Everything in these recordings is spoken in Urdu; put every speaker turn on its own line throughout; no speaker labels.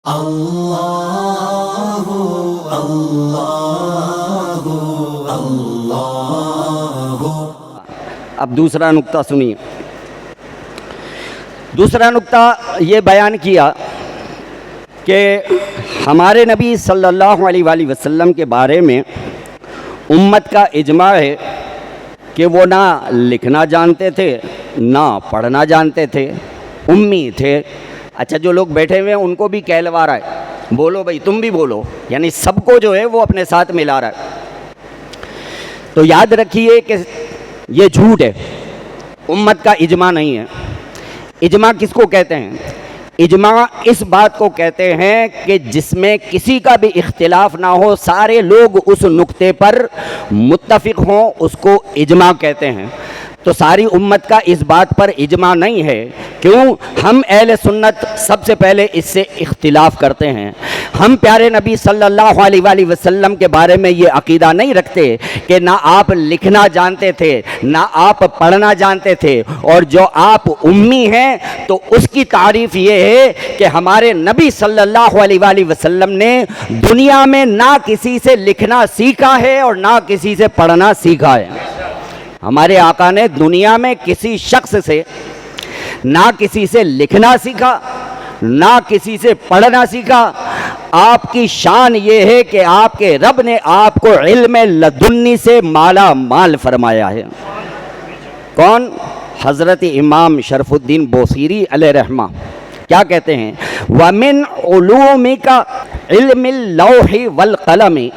اللہ اللہ اللہ۔
اب دوسرا نقطہ سنیے۔ دوسرا نقطہ یہ بیان کیا کہ ہمارے نبی صلی اللہ علیہ وآلہ وسلم کے بارے میں امت کا اجماع ہے کہ وہ نہ لکھنا جانتے تھے نہ پڑھنا جانتے تھے، امی تھے۔ اچھا، جو لوگ بیٹھے ہوئے ہیں ان کو بھی کہلوا رہا ہے، بولو بھائی تم بھی بولو، یعنی سب کو جو ہے وہ اپنے ساتھ ملا رہا ہے۔ تو یاد رکھیے کہ یہ جھوٹ ہے، امت کا اجماع نہیں ہے۔ اجماع کس کو کہتے ہیں؟ اجماع اس بات کو کہتے ہیں کہ جس میں کسی کا بھی اختلاف نہ ہو، سارے لوگ اس نقطے پر متفق ہوں، اس کو اجماع کہتے ہیں۔ تو ساری امت کا اس بات پر اجماع نہیں ہے۔ کیوں؟ ہم اہل سنت سب سے پہلے اس سے اختلاف کرتے ہیں۔ ہم پیارے نبی صلی اللہ علیہ وآلہ وسلم کے بارے میں یہ عقیدہ نہیں رکھتے کہ نہ آپ لکھنا جانتے تھے نہ آپ پڑھنا جانتے تھے، اور جو آپ امی ہیں تو اس کی تعریف یہ ہے کہ ہمارے نبی صلی اللہ علیہ وآلہ وسلم نے دنیا میں نہ کسی سے لکھنا سیکھا ہے اور نہ کسی سے پڑھنا سیکھا ہے۔ ہمارے آقا نے دنیا میں کسی شخص سے نہ کسی سے لکھنا سیکھا نہ کسی سے پڑھنا سیکھا۔ آپ کی شان یہ ہے کہ آپ کے رب نے آپ کو علم لدنی سے مالا مال فرمایا ہے۔ کون؟ حضرت امام شرف الدین بوصیری علیہ رحمہ کیا کہتے ہیں؟ وَمِنْ عُلُومِكَ عِلْمِ اللَّوْحِ وَالْقَلَمِ،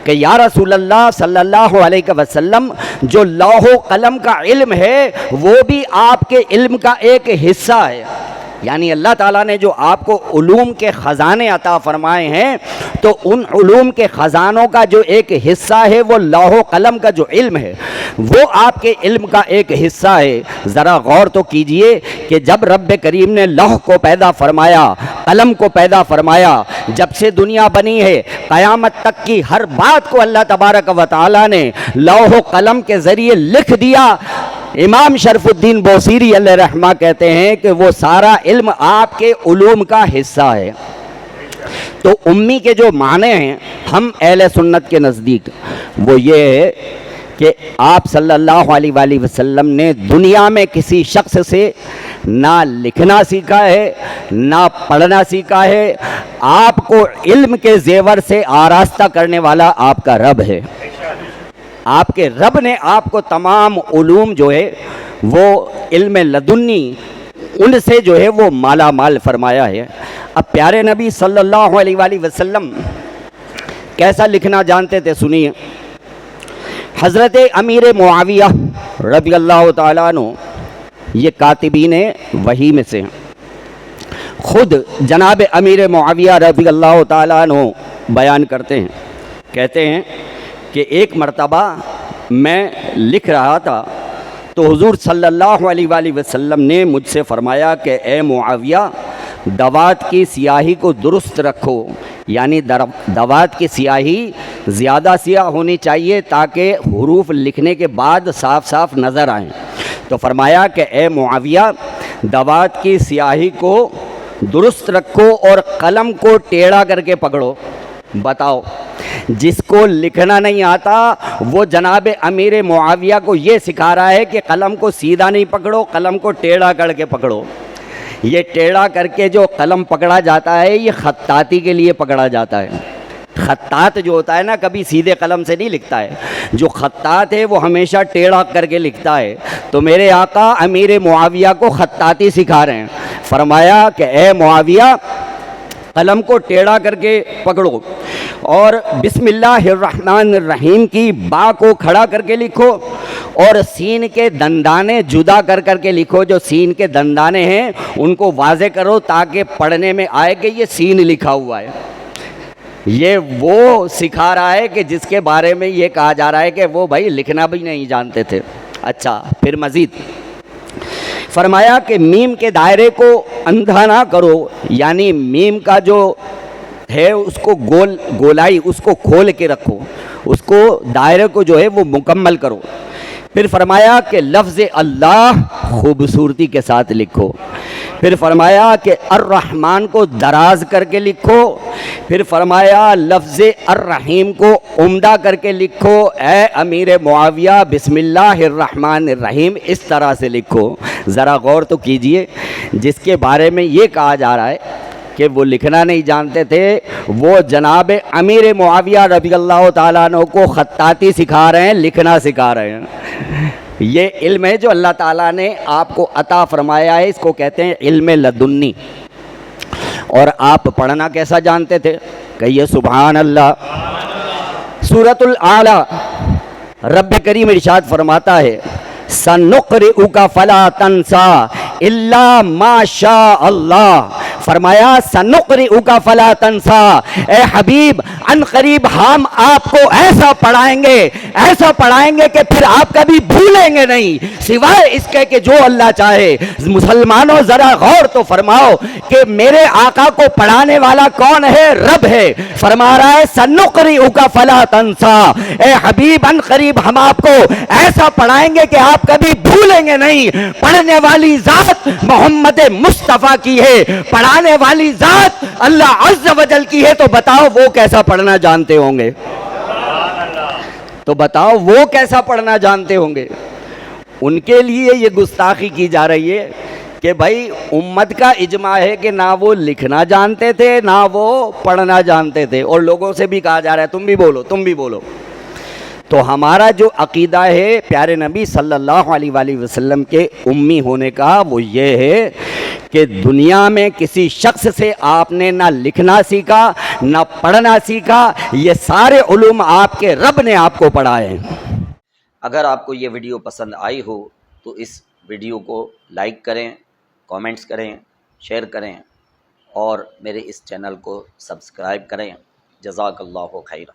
کہ یا رسول اللہ صلی اللہ علیہ وسلم جو لوح و قلم کا علم ہے وہ بھی آپ کے علم کا ایک حصہ ہے۔ یعنی اللہ تعالیٰ نے جو آپ کو علوم کے خزانے عطا فرمائے ہیں تو ان علوم کے خزانوں کا جو ایک حصہ ہے وہ لوح و قلم کا جو علم ہے وہ آپ کے علم کا ایک حصہ ہے۔ ذرا غور تو کیجئے کہ جب رب کریم نے لوح کو پیدا فرمایا، قلم کو پیدا فرمایا، جب سے دنیا بنی ہے قیامت تک کی ہر بات کو اللہ تبارک و تعالیٰ نے لوح و قلم کے ذریعے لکھ دیا۔ امام شرف الدین بوصیری علیہ رحمہ کہتے ہیں کہ وہ سارا علم آپ کے علوم کا حصہ ہے۔ تو امی کے جو معنی ہیں ہم اہل سنت کے نزدیک وہ یہ ہے کہ آپ صلی اللہ علیہ وآلہ وسلم نے دنیا میں کسی شخص سے نہ لکھنا سیکھا ہے نہ پڑھنا سیکھا ہے۔ آپ کو علم کے زیور سے آراستہ کرنے والا آپ کا رب ہے۔ آپ کے رب نے آپ کو تمام علوم جو ہے وہ علم لدنی ان سے جو ہے وہ مالا مال فرمایا ہے۔ اب پیارے نبی صلی اللہ علیہ وآلہ وسلم کیسا لکھنا جانتے تھے سنیے۔ حضرت امیر معاویہ رضی اللہ تعالیٰ عنہ یہ کاتبین وحی میں سے ہیں۔ خود جناب امیر معاویہ رضی اللہ تعالیٰ عنہ بیان کرتے ہیں، کہتے ہیں کہ ایک مرتبہ میں لکھ رہا تھا تو حضور صلی اللہ علیہ وآلہ وسلم نے مجھ سے فرمایا کہ اے معاویہ دوات کی سیاہی کو درست رکھو، یعنی دوات کی سیاہی زیادہ سیاہ ہونی چاہیے تاکہ حروف لکھنے کے بعد صاف صاف نظر آئیں۔ تو فرمایا کہ اے معاویہ دوات کی سیاہی کو درست رکھو اور قلم کو ٹیڑھا کر کے پکڑو۔ بتاؤ، جس کو لکھنا نہیں آتا وہ جناب امیر معاویہ کو یہ سکھا رہا ہے کہ قلم کو سیدھا نہیں پکڑو، قلم کو ٹیڑھا کر کے پکڑو۔ یہ ٹیڑھا کر کے جو قلم پکڑا جاتا ہے یہ خطاطی کے لیے پکڑا جاتا ہے۔ خطاط جو ہوتا ہے نا کبھی سیدھے قلم سے نہیں لکھتا ہے، جو خطاط ہے وہ ہمیشہ ٹیڑھا کر کے لکھتا ہے۔ تو میرے آقا امیر معاویہ کو خطاطی سکھا رہے ہیں۔ فرمایا کہ اے معاویہ قلم کو ٹیڑھا کر کے پکڑو اور بسم اللہ الرحمن الرحیم کی با کو کھڑا کر کے لکھو اور سین کے دندانے جدا کر کر کے لکھو۔ جو سین کے دندانے ہیں ان کو واضح کرو تاکہ پڑھنے میں آئے کہ یہ سین لکھا ہوا ہے۔ یہ وہ سکھا رہا ہے کہ جس کے بارے میں یہ کہا جا رہا ہے کہ وہ بھائی لکھنا بھی نہیں جانتے تھے۔ اچھا، پھر مزید فرمایا کہ میم کے دائرے کو اندھا نہ کرو، یعنی میم کا جو ہے اس کو گولائی اس کو کھول کے رکھو، اس کو دائرے کو جو ہے وہ مکمل کرو۔ پھر فرمایا کہ لفظ اللہ خوبصورتی کے ساتھ لکھو۔ پھر فرمایا کہ الرحمن کو دراز کر کے لکھو، پھر فرمایا لفظ الرحیم کو عمدہ کر کے لکھو، اے امیر معاویہ بسم اللہ الرحمن الرحیم اس طرح سے لکھو۔ ذرا غور تو کیجئے، جس کے بارے میں یہ کہا جا رہا ہے کہ وہ لکھنا نہیں جانتے تھے، وہ جناب امیر معاویہ رضی اللہ تعالیٰ عنہ کو خطاطی سکھا رہے ہیں، لکھنا سکھا رہے ہیں۔ یہ علم ہے جو اللہ تعالیٰ نے آپ کو عطا فرمایا ہے، اس کو کہتے ہیں علم لدنی۔ اور آپ پڑھنا کیسا جانتے تھے؟ کہیے سبحان اللہ۔ سورۃ الاعلیٰ رب کریم ارشاد فرماتا ہے سنقرئک فلا تنسى الا ما شاء اللہ، فرمایا سنقرئک فلا تنسى، اے حبیب ان قریب ہم آپ کو ایسا پڑھائیں گے کہ پھر آپ کبھی بھولیں گے نہیں سوائے اس کے کہ جو اللہ چاہے۔ مسلمانوں ذرا غور تو فرماؤ کہ میرے آقا کو پڑھانے والا کون ہے؟ رب ہے۔ فرما رہا ہے سنقرئک فلا تنسى، اے حبیب ان قریب ہم آپ کو ایسا پڑھائیں گے کہ آپ کبھی بھولیں گے نہیں۔ پڑھنے والی ذات محمد مصطفیٰ کی ہے، پڑھانے والی ذات اللہ عز و جل کی ہے، تو بتاؤ وہ کیسا پڑھنا جانتے ہوں گے؟ تو بتاؤ وہ کیسا پڑھنا جانتے ہوں گے؟ ان کے لیے یہ گستاخی کی جا رہی ہے کہ بھائی امت کا اجماع ہے کہ نہ وہ لکھنا جانتے تھے نہ وہ پڑھنا جانتے تھے، اور لوگوں سے بھی کہا جا رہا ہے تم بھی بولو۔ تو ہمارا جو عقیدہ ہے پیارے نبی صلی اللہ علیہ وآلہ وسلم کے امی ہونے کا، وہ یہ ہے کہ دنیا میں کسی شخص سے آپ نے نہ لکھنا سیکھا نہ پڑھنا سیکھا، یہ سارے علوم آپ کے رب نے آپ کو پڑھائے ہیں۔ اگر آپ کو یہ ویڈیو پسند آئی ہو تو اس ویڈیو کو لائک کریں، کامنٹس کریں، شیئر کریں اور میرے اس چینل کو سبسکرائب کریں۔ جزاک اللہ خیرا۔